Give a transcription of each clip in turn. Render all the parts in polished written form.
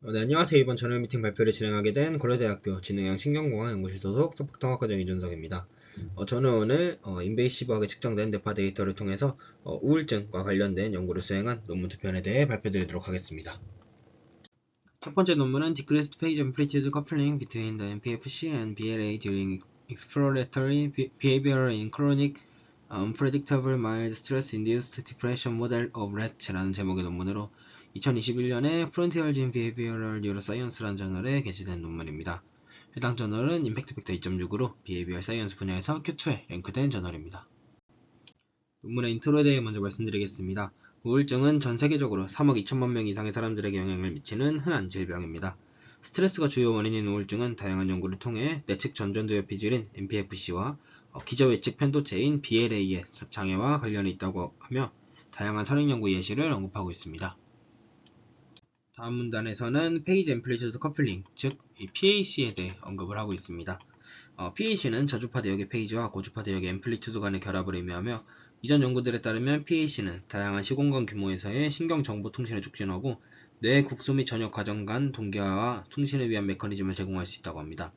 네, 안녕하세요. 이번 저널 미팅 발표를 진행하게 된 고려대학교 진흥형 신경공학 연구실 소속 서북통합과정 이준석입니다. 저는 오늘 인베이시브하게 측정된 뇌파 데이터를 통해서 우울증과 관련된 연구를 수행한 논문 두 편에 대해 발표드리도록 하겠습니다. 첫 번째 논문은 Decreased Page Amplitude Coupling between the MPFC and BLA during exploratory behavior in chronic unpredictable mild stress-induced depression model of Rhat라는 제목의 논문으로 2021년에 Frontiers in Behavioral Neuroscience라는 저널에 게시된 논문입니다. 해당 저널은 임팩트 팩터 2.6으로 비헤이비얼 사이언스 분야에서 Q2에 랭크된 저널입니다. 논문의 인트로에 대해 먼저 말씀드리겠습니다. 우울증은 전 세계적으로 3억 2천만 명 이상의 사람들에게 영향을 미치는 흔한 질병입니다. 스트레스가 주요 원인인 우울증은 다양한 연구를 통해 내측 전전두엽 비질인 MPFC와 기저외측 편도체인 BLA의 장애와 관련이 있다고 하며 다양한 선행 연구 예시를 언급하고 있습니다. 다음 문단에서는 페이지 앰플리튜드 커플링, 즉 PAC에 대해 언급을 하고 있습니다. PAC는 저주파 대역의 페이지와 고주파 대역의 앰플리튜드 간의 결합을 의미하며 이전 연구들에 따르면 PAC는 다양한 시공간 규모에서의 신경정보 통신에 촉진하고 뇌 국소 및 전역 과정 간 동기화와 통신을 위한 메커니즘을 제공할 수 있다고 합니다.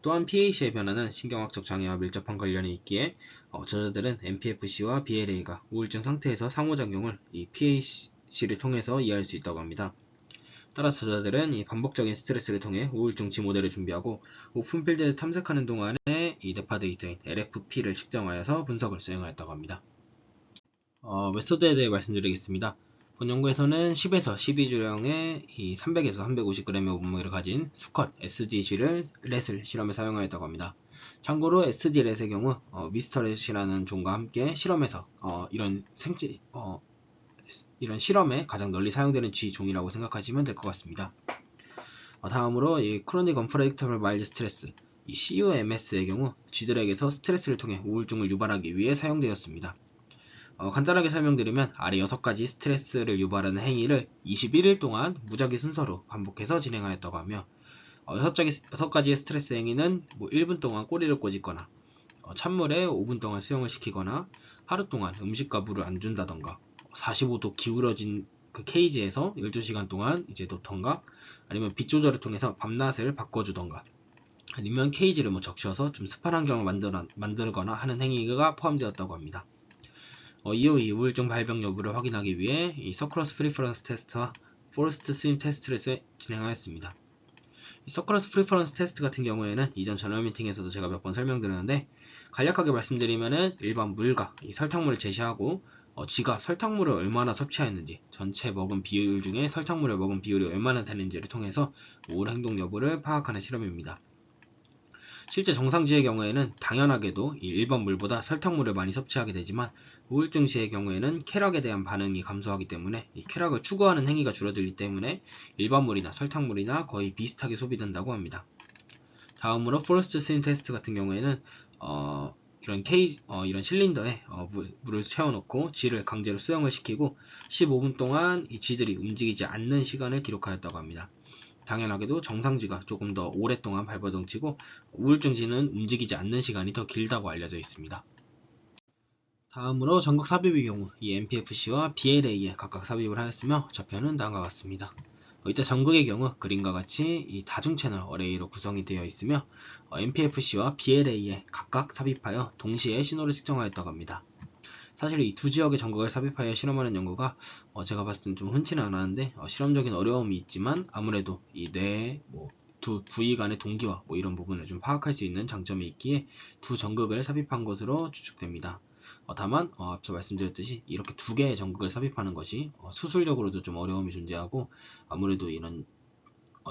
또한 PAC의 변화는 신경학적 장애와 밀접한 관련이 있기에 저자들은 MPFC와 BLA가 우울증 상태에서 상호작용을 이 PAC를 통해서 이해할 수 있다고 합니다. 따라서 저자들은 이 반복적인 스트레스를 통해 우울증 지 모델을 준비하고 오픈필드를 탐색하는 동안에 이 뇌파 데이터인 LFP를 측정하여서 분석을 수행하였다고 합니다. 메소드에 대해 말씀드리겠습니다. 본 연구에서는 10에서 12주량의 이 300에서 350g의 몸무게를 가진 수컷 SDG를 렛을 실험에 사용하였다고 합니다. 참고로 SD 렛의 경우 미스터 렛이라는 종과 함께 실험에서 이런 실험에 가장 널리 사용되는 G종이라고 생각하시면 될 것 같습니다. 다음으로 이 Chronic Unpredictable Mild Stress, 이 CUMS의 경우 쥐들에게서 스트레스를 통해 우울증을 유발하기 위해 사용되었습니다. 간단하게 설명드리면 아래 6가지 스트레스를 유발하는 행위를 21일 동안 무작위 순서로 반복해서 진행하였다고 하며 6가지의 스트레스 행위는 1분 동안 꼬리를 꼬집거나 찬물에 5분 동안 수영을 시키거나 하루 동안 음식과 물을 안 준다던가 45도 기울어진 그 케이지에서 12시간 동안 이제 놓던가 아니면 빛 조절을 통해서 밤낮을 바꿔주던가 아니면 케이지를 적셔서 좀 습한 환경을 만들거나 하는 행위가 포함되었다고 합니다. 이후 이 우울증 발병 여부를 확인하기 위해 이 서클러스 프리퍼런스 테스트와 포레스트 스윙 테스트를 진행하였습니다. 이 서클러스 프리퍼런스 테스트 같은 경우에는 이전 저널 미팅에서도 제가 몇 번 설명드렸는데 간략하게 말씀드리면은 일반 물과 이 설탕물을 제시하고 쥐가 설탕물을 얼마나 섭취하였는지 전체 먹은 비율 중에 설탕물을 먹은 비율이 얼마나 되는지를 통해서 우울 행동 여부를 파악하는 실험입니다. 실제 정상쥐의 경우에는 당연하게도 일반 물보다 설탕물을 많이 섭취하게 되지만 우울증쥐의 경우에는 쾌락에 대한 반응이 감소하기 때문에 이 쾌락을 추구하는 행위가 줄어들기 때문에 일반 물이나 설탕물이나 거의 비슷하게 소비된다고 합니다. 다음으로 포레스트 스윙 테스트 같은 경우에는 이런 실린더에 물을 채워놓고 쥐를 강제로 수영을 시키고 15분 동안 이 쥐들이 움직이지 않는 시간을 기록하였다고 합니다. 당연하게도 정상쥐가 조금 더 오랫동안 발버둥치고 우울증쥐는 움직이지 않는 시간이 더 길다고 알려져 있습니다. 다음으로 전극 삽입의 경우 이 MPFC와 BLA에 각각 삽입을 하였으며 좌표는 다음과 같습니다. 이때 전극의 경우 그림과 같이 이 다중 채널 어레이로 구성이 되어 있으며 MPFC와 BLA에 각각 삽입하여 동시에 신호를 측정하였다고 합니다. 사실 이 두 지역의 전극을 삽입하여 실험하는 연구가 제가 봤을 땐 좀 흔치는 않았는데 실험적인 어려움이 있지만 아무래도 이 뇌의 두 부위 간의 동기화 이런 부분을 좀 파악할 수 있는 장점이 있기에 두 전극을 삽입한 것으로 추측됩니다. 다만 앞서 말씀드렸듯이 이렇게 두 개의 전극을 삽입하는 것이 수술적으로도 좀 어려움이 존재하고 아무래도 이런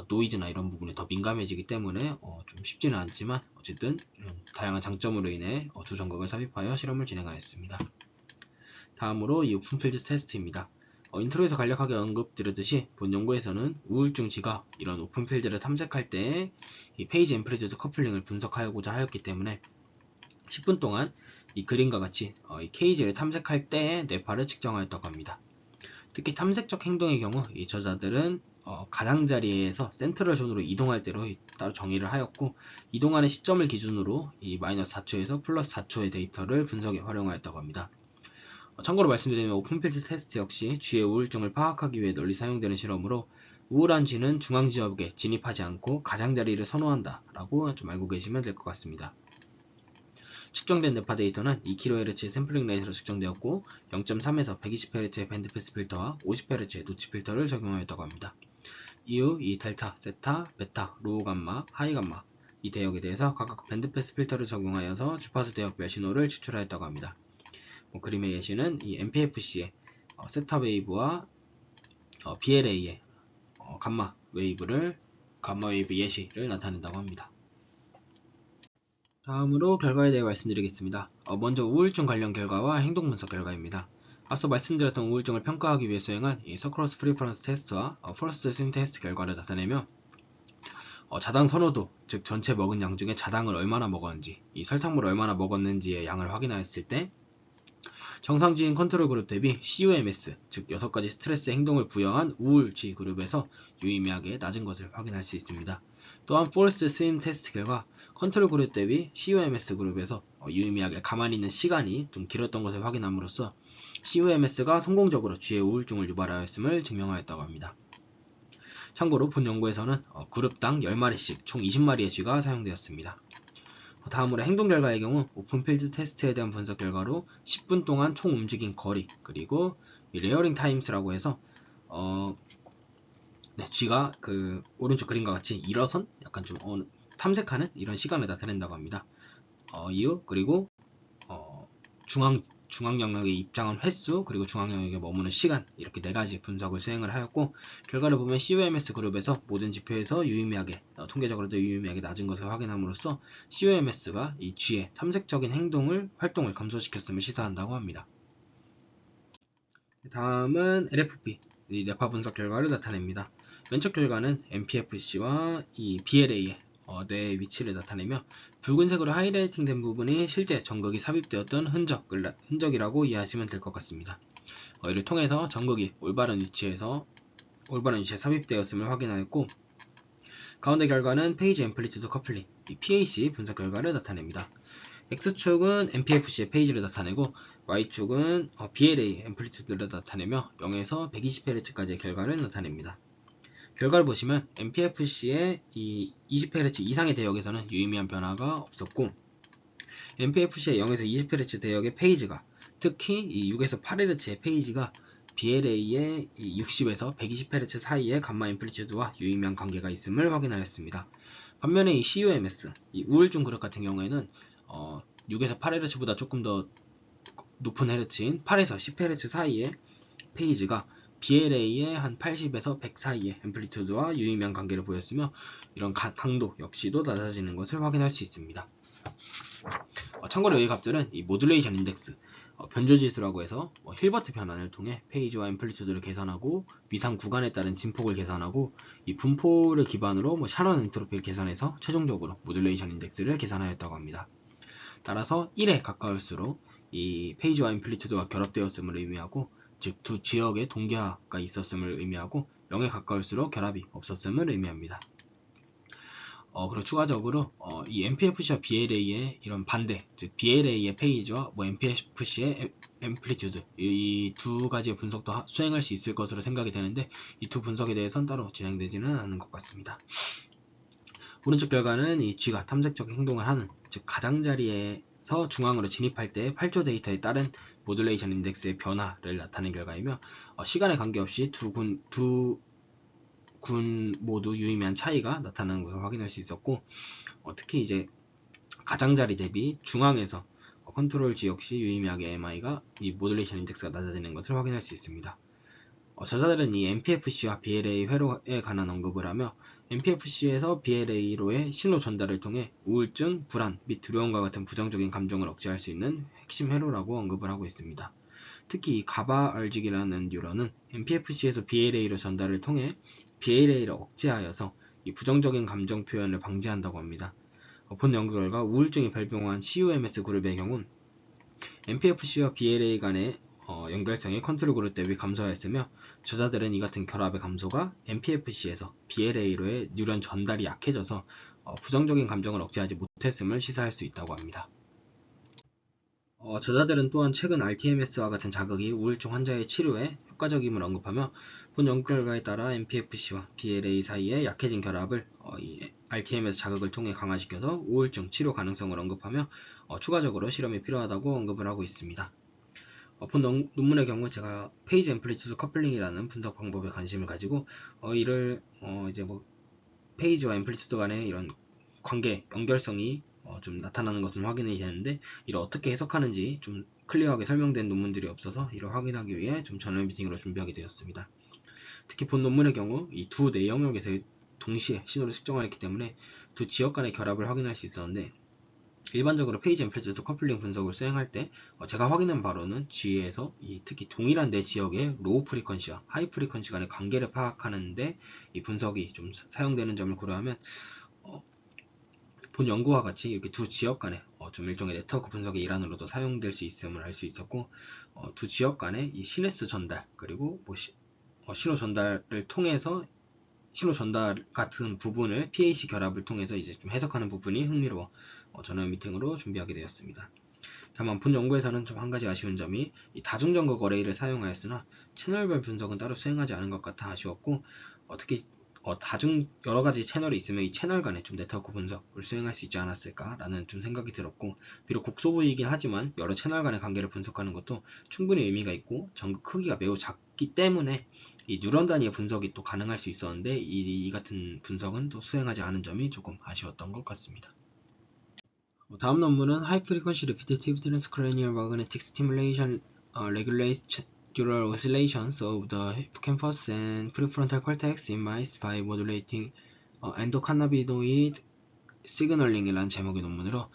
노이즈나 이런 부분에 더 민감해지기 때문에 좀 쉽지는 않지만 어쨌든 이런 다양한 장점으로 인해 두 전극을 삽입하여 실험을 진행하였습니다. 다음으로 이 오픈필드 테스트입니다. 인트로에서 간략하게 언급드렸듯이 본 연구에서는 우울증쥐가 이런 오픈필드를 탐색할 때 이 페이지 앰플리튜드 커플링을 분석하고자 하였기 때문에 10분 동안 이 그림과 같이 이 케이지를 탐색할 때의 뇌파를 측정하였다고 합니다. 특히 탐색적 행동의 경우 이 저자들은 가장자리에서 센트럴 존으로 이동할 때로 따로 정의를 하였고 이동하는 시점을 기준으로 이 마이너스 4초에서 플러스 4초의 데이터를 분석에 활용하였다고 합니다. 참고로 말씀드리면 오픈필드 테스트 역시 쥐의 우울증을 파악하기 위해 널리 사용되는 실험으로 우울한 쥐는 중앙지역에 진입하지 않고 가장자리를 선호한다 라고 좀 알고 계시면 될 것 같습니다. 측정된 뇌파 데이터는 2kHz 샘플링 레이트로 측정되었고 0.3에서 120Hz의 밴드패스 필터와 50Hz의 노치 필터를 적용하였다고 합니다. 이후 이 델타, 세타, 베타, 로우 감마, 하이 감마 이 대역에 대해서 각각 밴드패스 필터를 적용하여서 주파수 대역별 신호를 추출하였다고 합니다. 그림의 예시는 이 MPFC의 세타 웨이브와 BLA의 감마 웨이브 예시를 나타낸다고 합니다. 다음으로 결과에 대해 말씀드리겠습니다. 먼저 우울증 관련 결과와 행동 분석 결과입니다. 앞서 말씀드렸던 우울증을 평가하기 위해 수행한 이 서크로스 프리퍼런스 테스트와 퍼스트 스윙 테스트 결과를 나타내며 자당 선호도, 즉 전체 먹은 양 중에 자당을 얼마나 먹었는지, 이 설탕물을 얼마나 먹었는지의 양을 확인하였을 때 정상지인 컨트롤 그룹 대비 CUMS, 즉 6가지 스트레스 행동을 부여한 우울지 그룹에서 유의미하게 낮은 것을 확인할 수 있습니다. 또한 포레스트 스윙 테스트 결과 컨트롤 그룹 대비 CUMS 그룹에서 유의미하게 가만히 있는 시간이 좀 길었던 것을 확인함으로써 CUMS가 성공적으로 쥐의 우울증을 유발하였음을 증명하였다고 합니다. 참고로 본 연구에서는 그룹당 10마리씩 총 20마리의 쥐가 사용되었습니다. 다음으로 행동 결과의 경우 오픈필드 테스트에 대한 분석 결과로 10분 동안 총 움직인 거리 그리고 레어링 타임스라고 해서 쥐가 그 오른쪽 그림과 같이 일어선 약간 좀 탐색하는 이런 시간을 나타낸다고 합니다. 이후 그리고 중앙 영역에 입장한 횟수 그리고 중앙 영역에 머무는 시간 이렇게 4가지 분석을 수행을 하였고 결과를 보면 CUMS 그룹에서 모든 지표에서 유의미하게 통계적으로도 유의미하게 낮은 것을 확인함으로써 CUMS가 이 쥐의 탐색적인 활동을 감소시켰음을 시사한다고 합니다. 다음은 LFP 뇌파 분석 결과를 나타냅니다. 왼쪽 결과는 MPFC와 이 BLA의 뇌의 위치를 나타내며 붉은색으로 하이라이팅된 부분이 실제 전극이 삽입되었던 흔적이라고 이해하시면 될 것 같습니다. 이를 통해서 전극이 올바른 위치에 삽입되었음을 확인하였고 가운데 결과는 페이지 앰플리튜드 커플링 PAC 분석 결과를 나타냅니다. X축은 MPFC의 페이지를 나타내고 Y축은 BLA 앰플리튜드를 나타내며 0에서 120Hz까지의 결과를 나타냅니다. 결과를 보시면 MPFC의 이 20Hz 이상의 대역에서는 유의미한 변화가 없었고 MPFC의 0에서 20Hz 대역의 페이지가 특히 이 6에서 8Hz의 페이지가 BLA의 60에서 120Hz 사이의 감마 앰플리튜드와 유의미한 관계가 있음을 확인하였습니다. 반면에 이 CUMS, 이 우울증 그룹 같은 경우에는 6에서 8Hz보다 조금 더 높은 헤르츠인 8에서 10Hz 사이의 페이지가 BLA의 한 80에서 100 사이의 앰플리튜드와 유의미한 관계를 보였으며 이런 강도 역시도 낮아지는 것을 확인할 수 있습니다. 참고로 이 값들은 이 모듈레이션 인덱스 변조지수라고 해서 힐버트 변환을 통해 페이지와 앰플리튜드를 계산하고 위상 구간에 따른 진폭을 계산하고 이 분포를 기반으로 샤넌 엔트로피를 계산해서 최종적으로 모듈레이션 인덱스를 계산하였다고 합니다. 따라서 1에 가까울수록 이 페이지와 앰플리튜드가 결합되었음을 의미하고 즉 두 지역의 동기화가 있었음을 의미하고 0에 가까울수록 결합이 없었음을 의미합니다. 그리고 추가적으로 이 MPFC와 BLA의 이런 반대, 즉 BLA의 페이지와 MPFC의 앰플리튜드 이 두 가지의 분석도 수행할 수 있을 것으로 생각이 되는데 이 두 분석에 대해서는 따로 진행되지는 않은 것 같습니다. 오른쪽 결과는 이 쥐가 탐색적 행동을 하는, 즉 가장자리에서 중앙으로 진입할 때 8조 데이터에 따른 모듈레이션 인덱스의 변화를 나타낸 결과이며 시간에 관계없이 두 군 모두 유의미한 차이가 나타나는 것을 확인할 수 있었고 특히 이제 가장자리 대비 중앙에서 컨트롤 G 역시 유의미하게 MI가 이 모듈레이션 인덱스가 낮아지는 것을 확인할 수 있습니다. 저자들은 이 MPFC와 BLA 회로에 관한 언급을 하며 MPFC에서 BLA로의 신호 전달을 통해 우울증, 불안 및 두려움과 같은 부정적인 감정을 억제할 수 있는 핵심 회로라고 언급을 하고 있습니다. 특히 이 가바알직이라는 뉴런은 MPFC에서 BLA로 전달을 통해 BLA를 억제하여서 이 부정적인 감정 표현을 방지한다고 합니다. 본 연구 결과 우울증이 발병한 CUMS 그룹의 경우 MPFC와 BLA 간의 연결성이 컨트롤 그룹 대비 감소하였으며 저자들은 이 같은 결합의 감소가 MPFC에서 BLA로의 뉴런 전달이 약해져서 부정적인 감정을 억제하지 못했음을 시사할 수 있다고 합니다. 저자들은 또한 최근 RTMS와 같은 자극이 우울증 환자의 치료에 효과적임을 언급하며 본 연구 결과에 따라 MPFC와 BLA 사이의 약해진 결합을 이 RTMS 자극을 통해 강화시켜서 우울증 치료 가능성을 언급하며 추가적으로 실험이 필요하다고 언급을 하고 있습니다. 본 논문의 경우 제가 페이지 앰플리튜드 커플링이라는 분석 방법에 관심을 가지고 이를 이제 뭐 페이지와 앰플리튜드 간의 이런 관계, 연결성이 좀 나타나는 것은 확인이 되는데 이를 어떻게 해석하는지 좀 클리어하게 설명된 논문들이 없어서 이를 확인하기 위해 좀 저널 미팅으로 준비하게 되었습니다. 특히 본 논문의 경우 이 두 내영역에서 동시에 신호를 측정하였기 때문에 두 지역 간의 결합을 확인할 수 있었는데 일반적으로 페이지 앰플리튜드 커플링 분석을 수행할 때 제가 확인한 바로는 G에서 특히 동일한 네 지역의 로우 프리퀀시와 하이 프리퀀시 간의 관계를 파악하는데 이 분석이 좀 사용되는 점을 고려하면 본 연구와 같이 이렇게 두 지역 간의 좀 일종의 네트워크 분석의 일환으로도 사용될 수 있음을 알 수 있었고 두 지역 간의 이 시내스 전달 그리고 뭐 신호 전달을 통해서 신호 전달 같은 부분을 PAC 결합을 통해서 이제 좀 해석하는 부분이 흥미로워 저널 미팅으로 준비하게 되었습니다. 다만 본 연구에서는 좀 한 가지 아쉬운 점이 이 다중전극 어레이를 사용하였으나 채널별 분석은 따로 수행하지 않은 것 같아 아쉬웠고 특히 여러 가지 채널이 있으면 이 채널 간의 좀 네트워크 분석을 수행할 수 있지 않았을까라는 좀 생각이 들었고 비록 국소부이긴 하지만 여러 채널 간의 관계를 분석하는 것도 충분히 의미가 있고 전극 크기가 매우 작기 때문에 이 뉴런 단위의 분석이 또 가능할 수 있었는데 이 같은 분석은 또 수행하지 않은 점이 조금 아쉬웠던 것 같습니다. 다음 논문은 High Frequency Repetitive Transcranial Magnetic Stimulation Regulates Neural Oscillations of the Hippocampus and Prefrontal Cortex in Mice by Modulating Endocannabinoid Signaling이라는 제목의 논문으로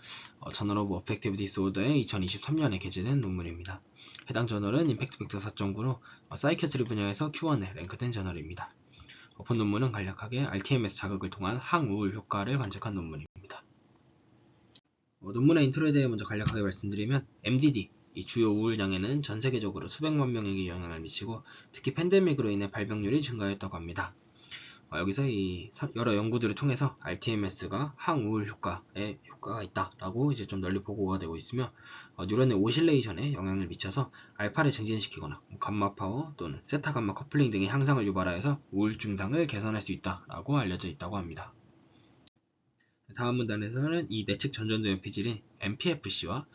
Journal of Affective Disorder에 2023년에 게재된 논문입니다. 해당 저널은 임팩트 팩터 4.9로 사이키아트리 분야에서 Q1에 랭크된 저널입니다. 본 논문은 간략하게 RTMS 자극을 통한 항우울 효과를 관측한 논문입니다. 논문의 인트로에 대해 먼저 간략하게 말씀드리면 MDD, 이 주요 우울장애는 전 세계적으로 수백만 명에게 영향을 미치고 특히 팬데믹으로 인해 발병률이 증가했다고 합니다. 여기서 이 여러 연구들을 통해서 RTMS가 항우울 효과에 효과가 있다라고 이제 좀 널리 보고가 되고 있으며 뉴런의 오실레이션에 영향을 미쳐서 알파를 증진시키거나 감마 파워 또는 세타 감마 커플링 등의 향상을 유발하여서 우울 증상을 개선할 수 있다라고 알려져 있다고 합니다. 다음 문단에서는 이 내측 전전도 연피질인 MPFC와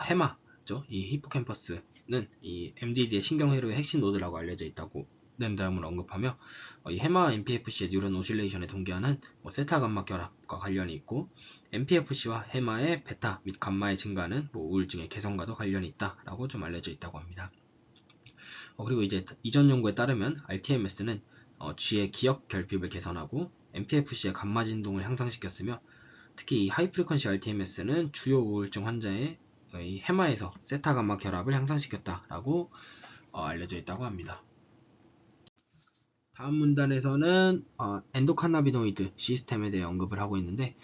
헤마죠. 이 히포캠퍼스는 이 MDD의 신경회로의 핵심 노드라고 알려져 있다고 낸 다음을 언급하며 이 헤마와 MPFC의 뉴런 오실레이션에 동기화는 세타 감마 결합과 관련이 있고 MPFC와 헤마의 베타 및 감마의 증가는 우울증의 개선과도 관련이 있다라고 좀 알려져 있다고 합니다. 그리고 이제 이전 연구에 따르면 RTMS는 G의 기억 결핍을 개선하고 MPFC의 감마 진동을 향상시켰으며 특히 이 하이 프리퀀시 RTMS는 주요 우울증 환자의 이 헤마에서 세타 감마 결합을 향상시켰다라고 알려져 있다고 합니다. 다음 문단에서는 엔도카나비노이드 시스템에 대해 언급을 하고 있는데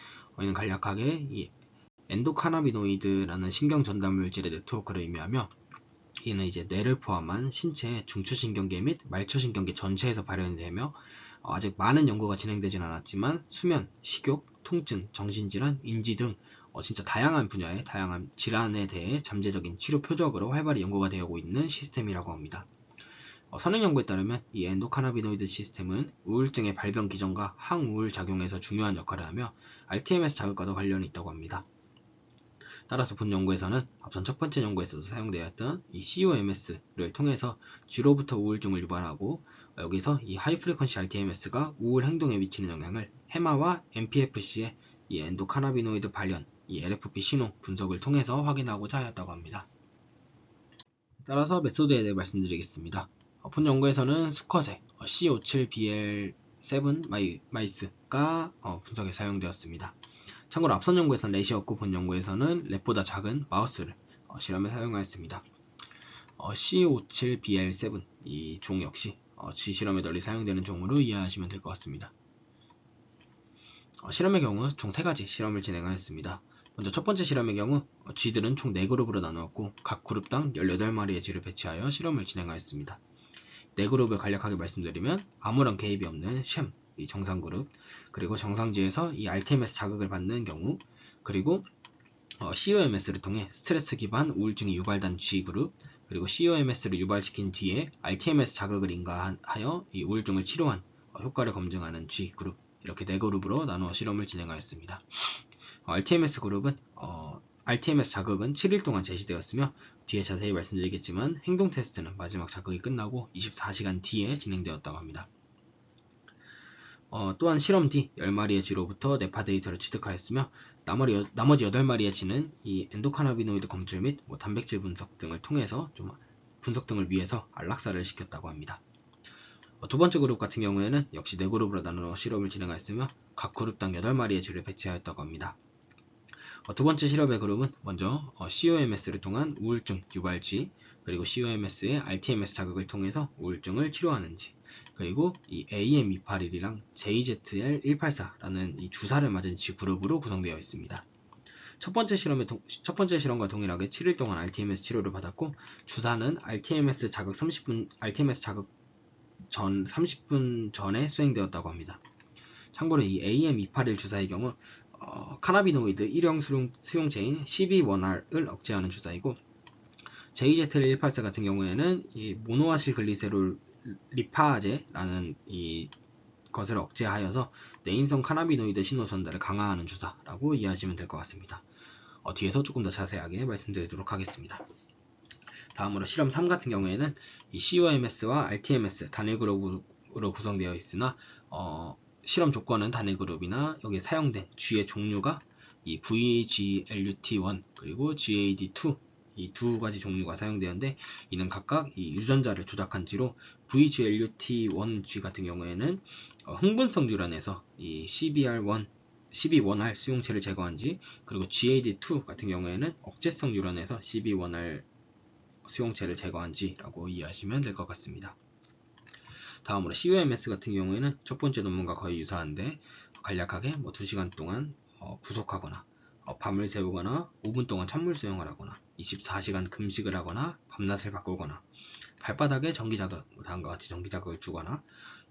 이는 간략하게 이 엔도카나비노이드라는 신경 전달 물질의 네트워크를 의미하며 이는 이제 뇌를 포함한 신체의 중추신경계 및 말초신경계 전체에서 발현되며 아직 많은 연구가 진행되진 않았지만 수면, 식욕, 통증, 정신질환, 인지 등 진짜 다양한 분야의 다양한 질환에 대해 잠재적인 치료 표적으로 활발히 연구가 되고 있는 시스템이라고 합니다. 선행 연구에 따르면 이 엔도카나비노이드 시스템은 우울증의 발병 기전과 항우울 작용에서 중요한 역할을 하며 RTMS 자극과도 관련이 있다고 합니다. 따라서 본 연구에서는 앞선 첫 번째 연구에서도 사용되었던 이 COMS를 통해서 G로부터 우울증을 유발하고 여기서 이 하이 프리퀀시 RTMS가 우울 행동에 미치는 영향을 헤마와 MPFC의 이 엔도카나비노이드 발현, 이 LFP 신호 분석을 통해서 확인하고자 하였다고 합니다. 따라서 메소드에 대해 말씀드리겠습니다. 본 연구에서는 수컷의 C57BL7 마이스가 분석에 사용되었습니다. 참고로 앞선 연구에서는 렛이었고 본 연구에서는 렛보다 작은 마우스를 실험에 사용하였습니다. C57BL7 이 종 역시 G 실험에 널리 사용되는 종으로 이해하시면 될 것 같습니다. 실험의 경우 총 3가지 실험을 진행하였습니다. 먼저 첫 번째 실험의 경우 G들은 총 4그룹으로 나누었고 각 그룹당 18마리의 G를 배치하여 실험을 진행하였습니다. 4그룹을 간략하게 말씀드리면 아무런 개입이 없는 쉔, 이 정상 그룹, 그리고 정상지에서 이 RTMS 자극을 받는 경우, 그리고 COMS를 통해 스트레스 기반 우울증이 유발된 G그룹, 그리고 COMS를 유발시킨 뒤에 RTMS 자극을 인가하여 이 우울증을 치료한 효과를 검증하는 G그룹, 이렇게 4그룹으로 나누어 실험을 진행하였습니다. RTMS 그룹은 RTMS 자극은 7일 동안 제시되었으며 뒤에 자세히 말씀드리겠지만 행동 테스트는 마지막 자극이 끝나고 24시간 뒤에 진행되었다고 합니다. 또한 실험 뒤 10마리의 쥐로부터 뇌파 데이터를 취득하였으며 나머지 8마리의 쥐는 이 엔도카나비노이드 검출 및 단백질 분석 등을 통해서 분석 등을 위해서 안락사를 시켰다고 합니다. 두 번째 그룹 같은 경우에는 역시 4그룹으로 나누어 실험을 진행하였으며 각 그룹당 8마리의 쥐를 배치하였다고 합니다. 두 번째 실험의 그룹은 먼저 COMS를 통한 우울증 유발쥐, 그리고 COMS의 RTMS 자극을 통해서 우울증을 치료하는 쥐, 그리고 이 AM281이랑 JZL184라는 이 주사를 맞은 쥐 그룹으로 구성되어 있습니다. 첫 번째 실험과 동일하게 7일 동안 RTMS 치료를 받았고, 주사는 RTMS 자극 전 30분 전에 수행되었다고 합니다. 참고로 이 AM281 주사의 경우 카나비노이드 1형 수용체인 CB1R을 억제하는 주사이고, JZL184 같은 경우에는 이 모노아실 글리세롤 리파제라는 이 것을 억제하여서 내인성 카나비노이드 신호 전달을 강화하는 주사라고 이해하시면 될 것 같습니다. 뒤에서 조금 더 자세하게 말씀드리도록 하겠습니다. 다음으로 실험 3 같은 경우에는 이 COMS와 RTMS 단일 그룹으로 구성되어 있으나 실험 조건은 단일 그룹이나 여기에 사용된 G의 종류가 이 VGLUT1 그리고 GAD2 이 두 가지 종류가 사용되었는데, 이는 각각 이 유전자를 조작한 G로 VGLUT1G 같은 경우에는 흥분성 뉴런에서 이 CB1R 수용체를 제거한 G, 그리고 GAD2 같은 경우에는 억제성 뉴런에서 CB1R 수용체를 제거한 G라고 이해하시면 될 것 같습니다. 다음으로 COMS 같은 경우에는 첫 번째 논문과 거의 유사한데, 간략하게 2시간 동안 구속하거나 밤을 새우거나 5분 동안 찬물 수영을 하거나 24시간 금식을 하거나 밤낮을 바꾸거나 발바닥에 전기자극, 다음과 같이 전기자극을 주거나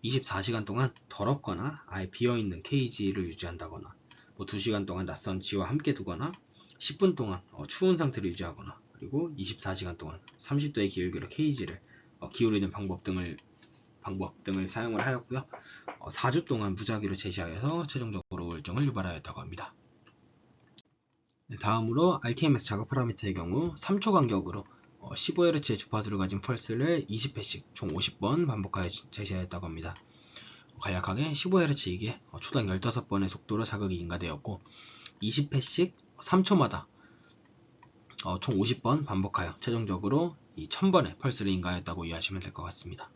24시간 동안 더럽거나 아예 비어있는 케이지를 유지한다거나 2시간 동안 낯선 쥐와 함께 두거나 10분 동안 추운 상태를 유지하거나, 그리고 24시간 동안 30도의 기울기로 케이지를 기울이는 방법 등을 사용을 하였고요. 4주 동안 무작위로 제시하여서 최종적으로 우울증을 유발하였다고 합니다. 다음으로 RTMS 자극 파라미터의 경우 3초 간격으로 15Hz의 주파수를 가진 펄스를 20회씩 총 50번 반복하여 제시하였다고 합니다. 간략하게 15H이기에 초당 15번의 속도로 자극이 인가되었고, 20회씩 3초마다 총 50번 반복하여 최종적으로 이 1000번의 펄스를 인가하였다고 이해하시면 될 것 같습니다.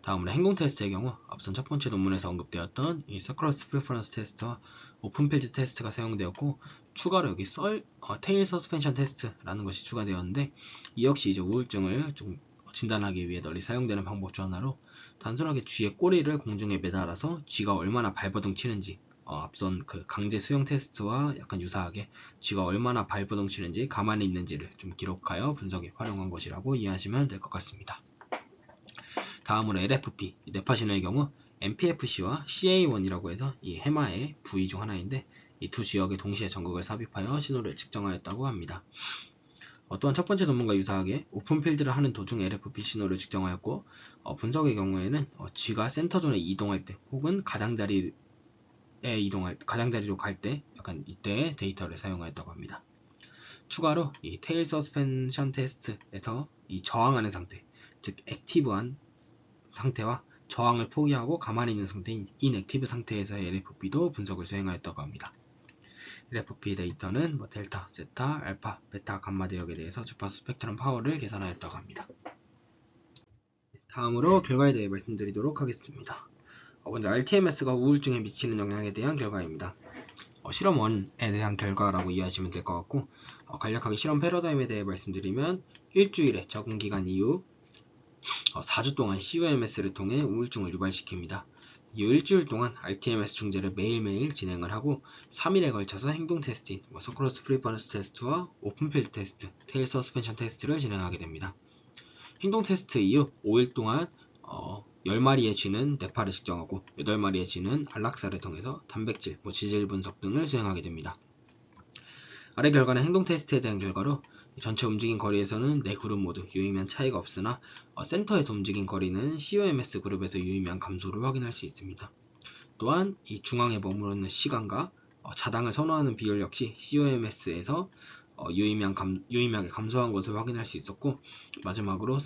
다음으로 행동 테스트의 경우 앞선 첫 번째 논문에서 언급되었던 이 서클러스 프리퍼런스 테스트와 오픈필드 테스트가 사용되었고, 추가로 여기 테일 서스펜션 테스트라는 것이 추가되었는데, 이 역시 이제 우울증을 좀 진단하기 위해 널리 사용되는 방법 중 하나로 단순하게 쥐의 꼬리를 공중에 매달아서 쥐가 얼마나 발버둥 치는지, 앞선 그 강제 수영 테스트와 약간 유사하게 쥐가 얼마나 발버둥 치는지 가만히 있는지를 좀 기록하여 분석에 활용한 것이라고 이해하시면 될 것 같습니다. 다음으로 LFP, 뇌파 신호의 경우 MPFC와 CA1이라고 해서 이 해마의 부위 중 하나인데, 이 두 지역에 동시에 전극을 삽입하여 신호를 측정하였다고 합니다. 또한 첫 번째 논문과 유사하게 오픈필드를 하는 도중 LFP 신호를 측정하였고, 분석의 경우에는 쥐가 센터존에 이동할 때 혹은 가장자리로 갈 때 약간 이때의 데이터를 사용하였다고 합니다. 추가로 이 테일 서스펜션 테스트에서 이 저항하는 상태, 즉 액티브한 상태와 저항을 포기하고 가만히 있는 상태인 인액티브 상태에서의 LFP도 분석을 수행하였다고 합니다. LFP 데이터는 델타, 세타, 알파, 베타, 감마 대역에 대해서 주파수 스펙트럼 파워를 계산하였다고 합니다. 다음으로 결과에 대해 말씀드리도록 하겠습니다. 먼저 RTMS가 우울증에 미치는 영향에 대한 결과입니다. 실험 1에 대한 결과라고 이해하시면 될 것 같고, 간략하게 실험 패러다임에 대해 말씀드리면 일주일의 적응 기간 이후 4주 동안 COMS를 통해 우울증을 유발시킵니다. 이 일주일 동안 RTMS 중재를 매일매일 진행을 하고 3일에 걸쳐서 행동 테스트인 서클러스 프리퍼런스 테스트와 오픈필드 테스트, 테일 서스펜션 테스트를 진행하게 됩니다. 행동 테스트 이후 5일 동안 10마리의 쥐는 뇌파를 측정하고 8마리의 쥐는 안락사를 통해서 단백질, 지질 분석 등을 수행하게 됩니다. 아래 결과는 행동 테스트에 대한 결과로 전체 움직인 거리에서는 네 그룹 모두 유의미한 차이가 없으나 센터에서 움직인 거리는 COMS 그룹에서 유의미한 감소를 확인할 수 있습니다. 또한 이 중앙에 머무르는 시간과 자당을 선호하는 비율 역시 COMS에서 유의미하게 감소한 것을 확인할 수 있었고, 마지막으로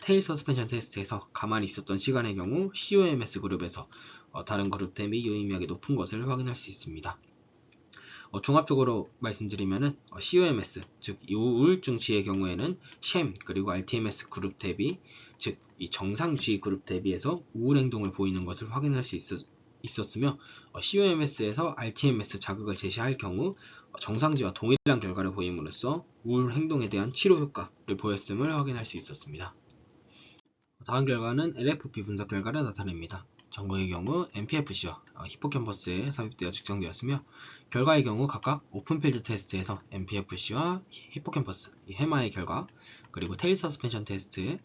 테일 서스펜션 테스트에서 가만히 있었던 시간의 경우 COMS 그룹에서 다른 그룹 대비 유의미하게 높은 것을 확인할 수 있습니다. 종합적으로 말씀드리면은 COMS, 즉 우울증치의 경우에는 쉔 그리고 RTMS 그룹 대비, 즉 이 정상주의 그룹 대비해서 우울 행동을 보이는 것을 확인할 수 있었으며, COMS에서 RTMS 자극을 제시할 경우 정상지와 동일한 결과를 보임으로써 우울 행동에 대한 치료 효과를 보였음을 확인할 수 있었습니다. 다음 결과는 LFP 분석 결과를 나타냅니다. 전거의 경우 MPFC와 히포캠퍼스에 삽입되어 측정되었으며, 결과의 경우 각각 오픈필드 테스트에서 MPFC와 히포캠퍼스, 해마의 결과, 그리고 테일 서스펜션 테스트의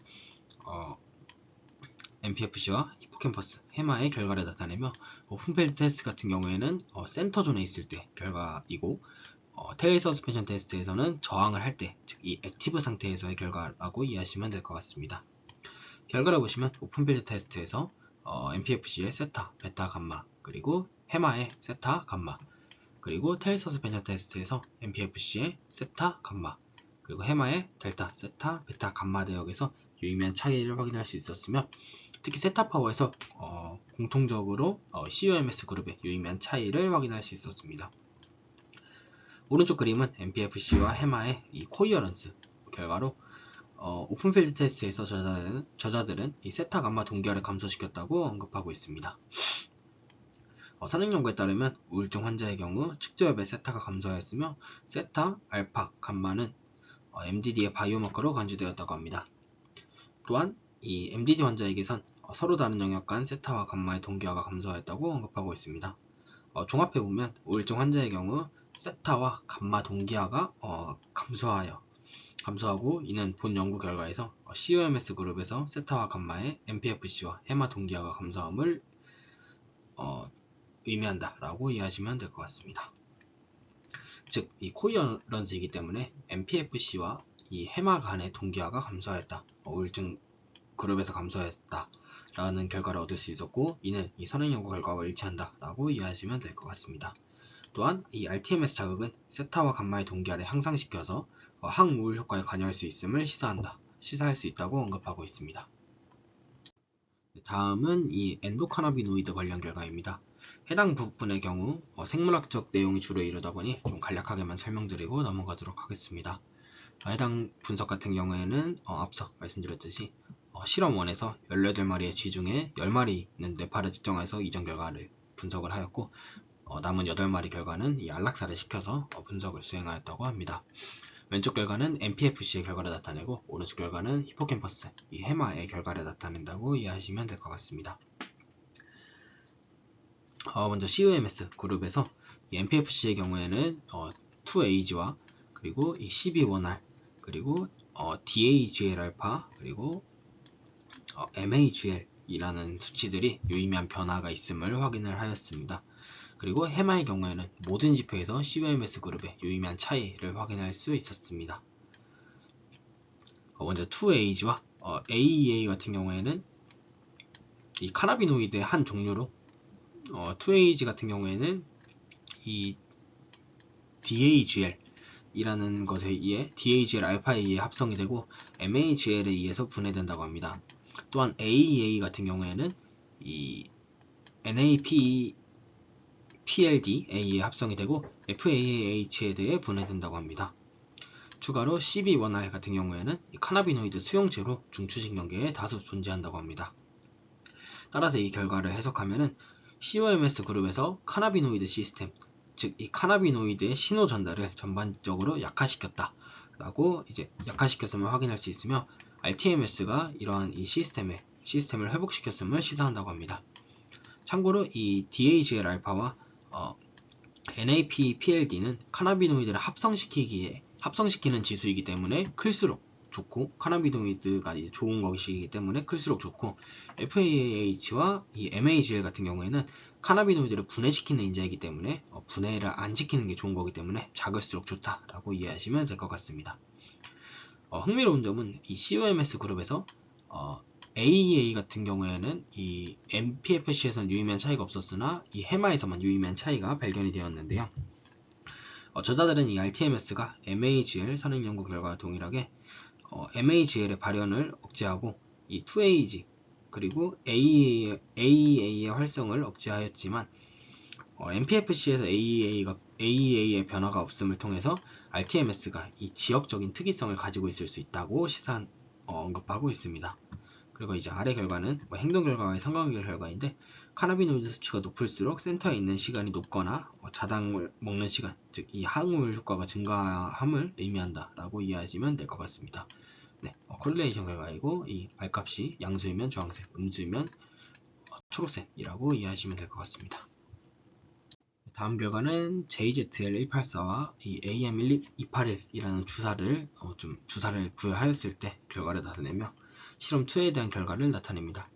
MPFC와 히포캠퍼스, 해마의 결과를 나타내며, 오픈필드 테스트 같은 경우에는 센터존에 있을 때 결과이고, 테일 서스펜션 테스트에서는 저항을 할 때, 즉 이 액티브 상태에서의 결과라고 이해하시면 될 것 같습니다. 결과를 보시면 오픈필드 테스트에서 MPFC의 세타, 베타, 감마, 그리고 해마의 세타, 감마, 그리고 테일 서스펜션 테스트에서 MPFC의 세타, 감마, 그리고 해마의 델타, 세타, 베타, 감마 대역에서 유의미한 차이를 확인할 수 있었으며, 특히 세타 파워에서 공통적으로 COMS 그룹의 유의미한 차이를 확인할 수 있었습니다. 오른쪽 그림은 MPFC와 해마의 이 코이어런스 결과로 오픈필드 테스트에서 저자들은 이 세타 감마 동기화를 감소시켰다고 언급하고 있습니다. 선행 연구에 따르면 우울증 환자의 경우 측저엽의 세타가 감소하였으며, 세타, 알파, 감마는 MDD의 바이오마커로 간주되었다고 합니다. 또한 이 MDD 환자에게선 서로 다른 영역 간 세타와 감마의 동기화가 감소하였다고 언급하고 있습니다. 종합해보면 우울증 환자의 경우 세타와 감마 동기화가 감소하고, 이는 본 연구 결과에서 COMS 그룹에서 세타와 감마의 MPFC와 해마 동기화가 감소함을 의미한다 라고 이해하시면 될 것 같습니다. 즉, 이 코이어런스이기 때문에 MPFC와 이 해마 간의 동기화가 감소하였다, 우울증 그룹에서 감소하였다 라는 결과를 얻을 수 있었고, 이는 이 선행 연구 결과와 일치한다 라고 이해하시면 될 것 같습니다. 또한 이 RTMS 자극은 세타와 감마의 동기화를 향상시켜서 항우울 효과에 관여할 수 있음을 시사할 수 있다고 언급하고 있습니다. 다음은 이 엔도카나비노이드 관련 결과입니다. 해당 부분의 경우 생물학적 내용이 주로 이르다 보니 좀 간략하게만 설명드리고 넘어가도록 하겠습니다. 해당 분석 같은 경우에는 앞서 말씀드렸듯이 실험 1에서 18마리의 쥐 중에 10마리는 뇌파를 측정해서 이전 결과를 분석을 하였고, 남은 8마리 결과는 이 안락사를 시켜서 분석을 수행하였다고 합니다. 왼쪽 결과는 MPFC의 결과를 나타내고, 오른쪽 결과는 히포캠퍼스, 이 해마의 결과를 나타낸다고 이해하시면 될 것 같습니다. 먼저 COMS 그룹에서 이 MPFC의 경우에는 2AG와 그리고 이 CB1R, 그리고 DAGL-알파, 그리고 MAGL이라는 수치들이 유의미한 변화가 있음을 확인을 하였습니다. 그리고 해마의 경우에는 모든 지표에서 COMS 그룹의 유의미한 차이를 확인할 수 있었습니다. 먼저 2AG와 AEA 같은 경우에는 이 카나비노이드의 한 종류로 2AG 같은 경우에는 이 DAGL 이라는 것에 의해 DAGL 알파에 의해 합성이 되고 MAGL에 의해서 분해된다고 합니다. 또한 AEA 같은 경우에는 이 NAPLD에 의해 합성이 되고 FAAH에 대해 분해된다고 합니다. 추가로 CB1R 같은 경우에는 카나비노이드 수용체로 중추신경계에 다수 존재한다고 합니다. 따라서 이 결과를 해석하면은 COMS 그룹에서 카나비노이드 시스템, 즉 이 카나비노이드의 신호 전달을 전반적으로 약화시켰다라고 약화시켰음을 확인할 수 있으며, RTMS가 이러한 이 시스템을 회복시켰음을 시사한다고 합니다. 참고로 이 DAGL 알파와 NAPPLD는 카나비노이드를 합성시키는 지수이기 때문에 클수록 좋고 카나비노이드가 이제 좋은 것이기 때문에 클수록 좋고, FAAH와 이 MAGL 같은 경우에는 카나비노이드를 분해시키는 인자이기 때문에 분해를 안 시키는 게 좋은 거기 때문에 작을수록 좋다라고 이해하시면 될 것 같습니다. 흥미로운 점은 이 COMS 그룹에서 AEA 같은 경우에는 이 MPFC에서는 유의미한 차이가 없었으나 이 해마에서만 유의미한 차이가 발견이 되었는데요. 저자들은 이 RTMS가 MAGL 선행 연구 결과와 동일하게 MAGL의 발현을 억제하고 이 2AG 그리고 AEA의 활성을 억제하였지만 MPFC에서 AEA의 변화가 없음을 통해서 RTMS가 이 지역적인 특이성을 가지고 있을 수 있다고 언급하고 있습니다. 그리고 이제 아래 결과는 행동 결과와의 상관계 결과인데, 카나비노이드 수치가 높을수록 센터에 있는 시간이 높거나 자당을 먹는 시간, 즉 이 항우울 효과가 증가함을 의미한다 라고 이해하시면 될 것 같습니다. 네, 코릴레이션 결과이고, 이 R값이 양수이면 주황색, 음수이면 초록색이라고 이해하시면 될 것 같습니다. 다음 결과는 JZL184와 이 AM1281이라는 주사를 부여하였을 때 결과를 나타내며 실험 2에 대한 결과를 나타냅니다.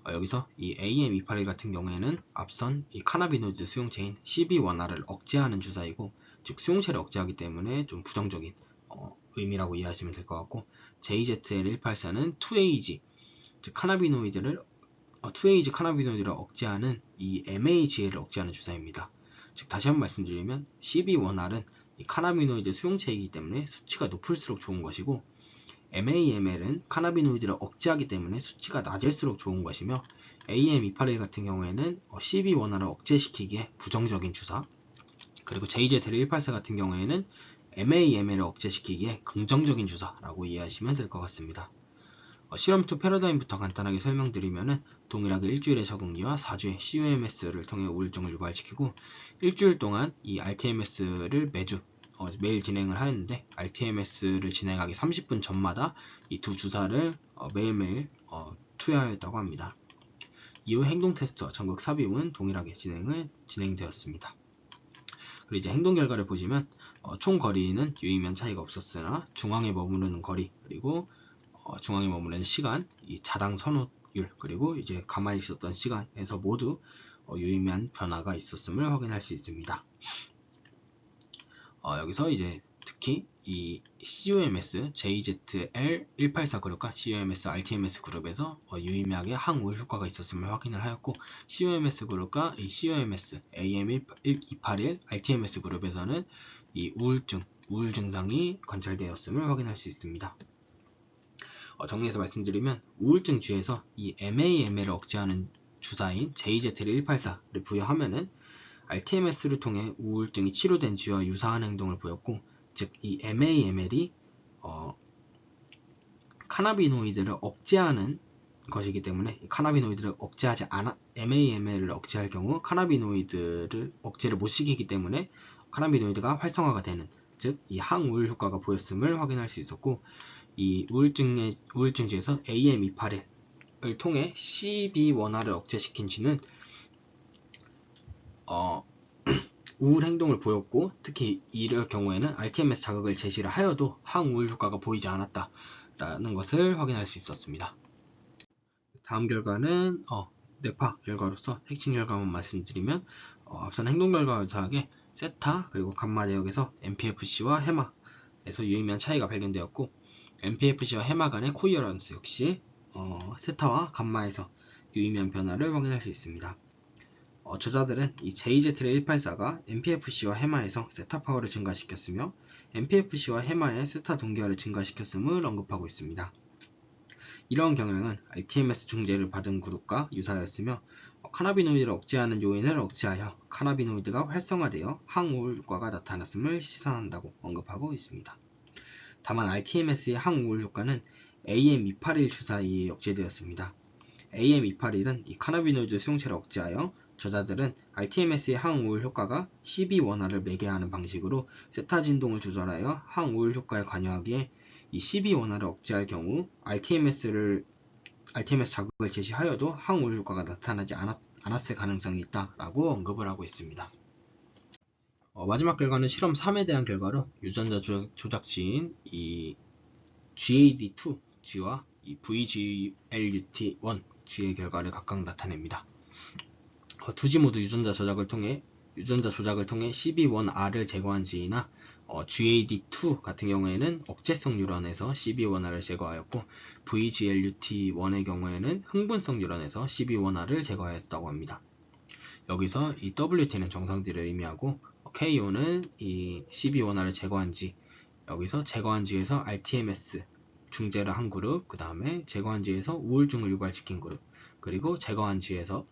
여기서 이 AM281 같은 경우에는 앞선 이 카나비노이드 수용체인 CB1R을 억제하는 주사이고, 즉 수용체를 억제하기 때문에 좀 부정적인 의미라고 이해하시면 될 것 같고, JZL184는 2AG, 즉 2AG 카나비노이드를 억제하는 이 MAGL을 억제하는 주사입니다. 즉 다시 한번 말씀드리면 CB1R은 이 카나비노이드 수용체이기 때문에 수치가 높을수록 좋은 것이고, MAML은 카나비노이드를 억제하기 때문에 수치가 낮을수록 좋은 것이며, AM281 같은 경우에는 CB1R을 억제시키기에 부정적인 주사, 그리고 JZL184 같은 경우에는 MAML을 억제시키기에 긍정적인 주사라고 이해하시면 될 것 같습니다. 실험2 패러다임부터 간단하게 설명드리면은 동일하게 일주일의 적응기와 4주의 COMS를 통해 우울증을 유발시키고, 일주일 동안 이 RTMS를 매일 진행을 하였는데, RTMS를 진행하기 30분 전마다 이 두 주사를 매일매일 투여하였다고 합니다. 이후 행동 테스트와 전극 삽입은 동일하게 진행되었습니다. 그리고 이제 행동 결과를 보시면 총 거리는 유의미한 차이가 없었으나 중앙에 머무르는 거리, 그리고 중앙에 머무르는 시간, 이 자당 선호율, 그리고 이제 가만히 있었던 시간에서 모두 유의미한 변화가 있었음을 확인할 수 있습니다. 여기서 이제 특히 이 COMS JZL184 그룹과 COMS RTMS 그룹에서 유의미하게 항우울 효과가 있었음을 확인을 하였고, COMS 그룹과 이 COMS AM281 RTMS 그룹에서는 이 우울 증상이 관찰되었음을 확인할 수 있습니다. 정리해서 말씀드리면, 우울증 주에서 이 MAML을 억제하는 주사인 JZL184를 부여하면은 RTMS를 통해 우울증이 치료된 쥐와 유사한 행동을 보였고, 즉 이 MAML이 카나비노이드를 억제하는 것이기 때문에 MAML을 억제할 경우 카나비노이드를 억제를 못 시키기 때문에 카나비노이드가 활성화가 되는, 즉 이 항우울 효과가 보였음을 확인할 수 있었고, 이 우울증지에서 AM281을 통해 CB1R을 억제시킨 쥐는 우울 행동을 보였고, 특히 이럴 경우에는 RTMS 자극을 제시를 하여도 항우울 효과가 보이지 않았다라는 것을 확인할 수 있었습니다. 다음 결과는 뇌파 결과로서 핵심 결과만 말씀드리면, 앞선 행동 결과와 유사하게 세타 그리고 감마 내역에서 MPFC와 해마에서 유의미한 차이가 발견되었고, MPFC와 해마 간의 코이어런스 역시 세타와 감마에서 유의미한 변화를 확인할 수 있습니다. 저자들은 이 JZL184가 MPFC와 해마에서 세타 파워를 증가시켰으며, MPFC와 해마의 세타 동기화를 증가시켰음을 언급하고 있습니다. 이러한 경향은 RTMS 중재를 받은 그룹과 유사하였으며, 카나비노이드를 억제하는 요인을 억제하여 카나비노이드가 활성화되어 항우울 효과가 나타났음을 시사한다고 언급하고 있습니다. 다만 RTMS의 항우울 효과는 AM281 주사에 의해 억제되었습니다. AM281은 이 카나비노이드 수용체를 억제하여, 저자들은 RTMS의 항우울 효과가 CB1R을 매개하는 방식으로 세타 진동을 조절하여 항우울 효과에 관여하기에, 이 CB1R을 억제할 경우 RTMS 자극을 제시하여도 항우울 효과가 나타나지 않았을 가능성이 있다라고 언급을 하고 있습니다. 마지막 결과는 실험 3에 대한 결과로 유전자 조작지인 이 GAD2 G와 이 VGLUT1 G의 결과를 각각 나타냅니다. 두 G 모두 유전자 조작을 통해 CB1R을 제거한 G나 GAD2 같은 경우에는 억제성 뉴런에서 CB1R을 제거하였고, VGLUT1의 경우에는 흥분성 뉴런에서 CB1R을 제거하였다고 합니다. 여기서 이 WT는 정상지를 의미하고 KO는 이 CB1R을 제거한 G, 여기서 제거한 G에서 RTMS 중재를 한 그룹, 그 다음에 제거한 G에서 우울증을 유발시킨 그룹, 그리고 제거한 G에서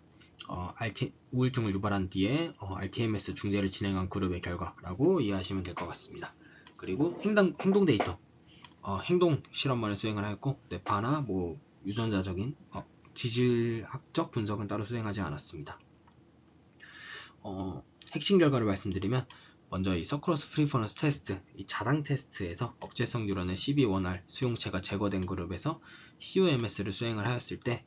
우울증을 유발한 뒤에 RTMS 중재를 진행한 그룹의 결과라고 이해하시면 될 것 같습니다. 그리고 행동 데이터, 행동 실험만을 수행을 하였고, 뇌파나 유전자적인 지질학적 분석은 따로 수행하지 않았습니다. 핵심 결과를 말씀드리면, 먼저 이 서크로스 프리퍼런스 테스트, 이 자당 테스트에서 억제성 뉴런의 CB1R 수용체가 제거된 그룹에서 COMS를 수행을 하였을 때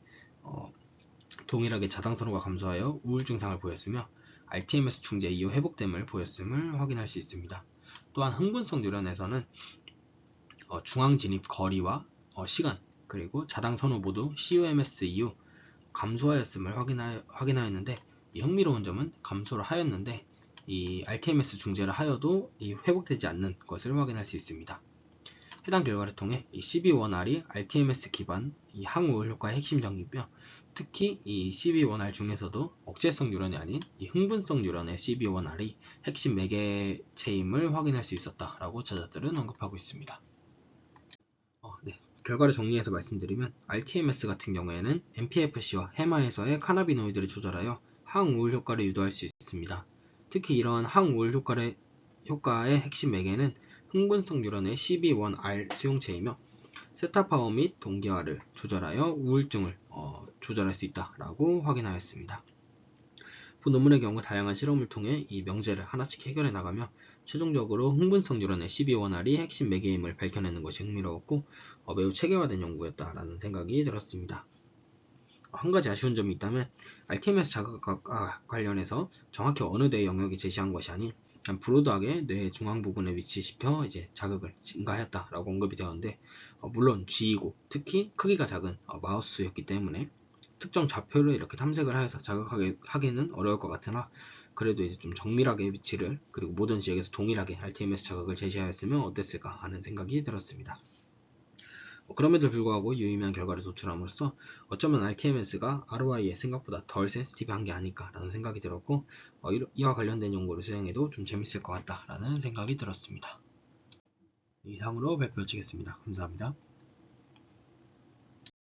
동일하게 자당 선호가 감소하여 우울 증상을 보였으며, RTMS 중재 이후 회복됨을 보였음을 확인할 수 있습니다. 또한 흥분성 뉴런에서는 중앙 진입 거리와 시간, 그리고 자당 선호 모두 COMS 이후 감소하였음을 확인하였는데, 이 흥미로운 점은 감소를 하였는데 이 RTMS 중재를 하여도 이 회복되지 않는 것을 확인할 수 있습니다. 해당 결과를 통해 이 CB1R이 RTMS 기반 이 항우울 효과의 핵심적이며, 특히 이 CB1R 중에서도 억제성 뉴런이 아닌 이 흥분성 뉴런의 CB1R이 핵심 매개체임을 확인할 수 있었다라고 저자들은 언급하고 있습니다. 네. 결과를 정리해서 말씀드리면, RTMS 같은 경우에는 MPFC와 해마에서의 카나비노이드를 조절하여 항우울 효과를 유도할 수 있습니다. 특히 이러한 항우울 효과의 핵심 매개는 흥분성 뉴런의 CB1R 수용체이며, 세타파워 및 동기화를 조절하여 우울증을 조절할 수 있다라고 확인하였습니다. 본 논문의 경우 다양한 실험을 통해 이 명제를 하나씩 해결해 나가며 최종적으로 흥분성 뉴런의 CB1R이 핵심 매개임을 밝혀내는 것이 흥미로웠고 매우 체계화된 연구였다라는 생각이 들었습니다. 한 가지 아쉬운 점이 있다면, RTMS 자극과 관련해서 정확히 어느 뇌 영역이 제시한 것이 아닌 브로드하게 뇌 중앙 부분에 위치시켜 이제 자극을 증가하였다라고 언급이 되었는데, 물론 G이고 특히 크기가 작은 마우스였기 때문에 특정 좌표를 이렇게 탐색을 하여서 자극하기는 어려울 것 같으나, 그래도 이제 좀 정밀하게 위치를, 그리고 모든 지역에서 동일하게 RTMS 자극을 제시하였으면 어땠을까 하는 생각이 들었습니다. 그럼에도 불구하고 유의미한 결과를 도출함으로써 어쩌면 RTMS가 ROI에 생각보다 덜 센시티브한 게 아닐까라는 생각이 들었고, 이와 관련된 연구를 수행해도 좀 재밌을 것 같다라는 생각이 들었습니다. 이상으로 발표 마치겠습니다. 감사합니다.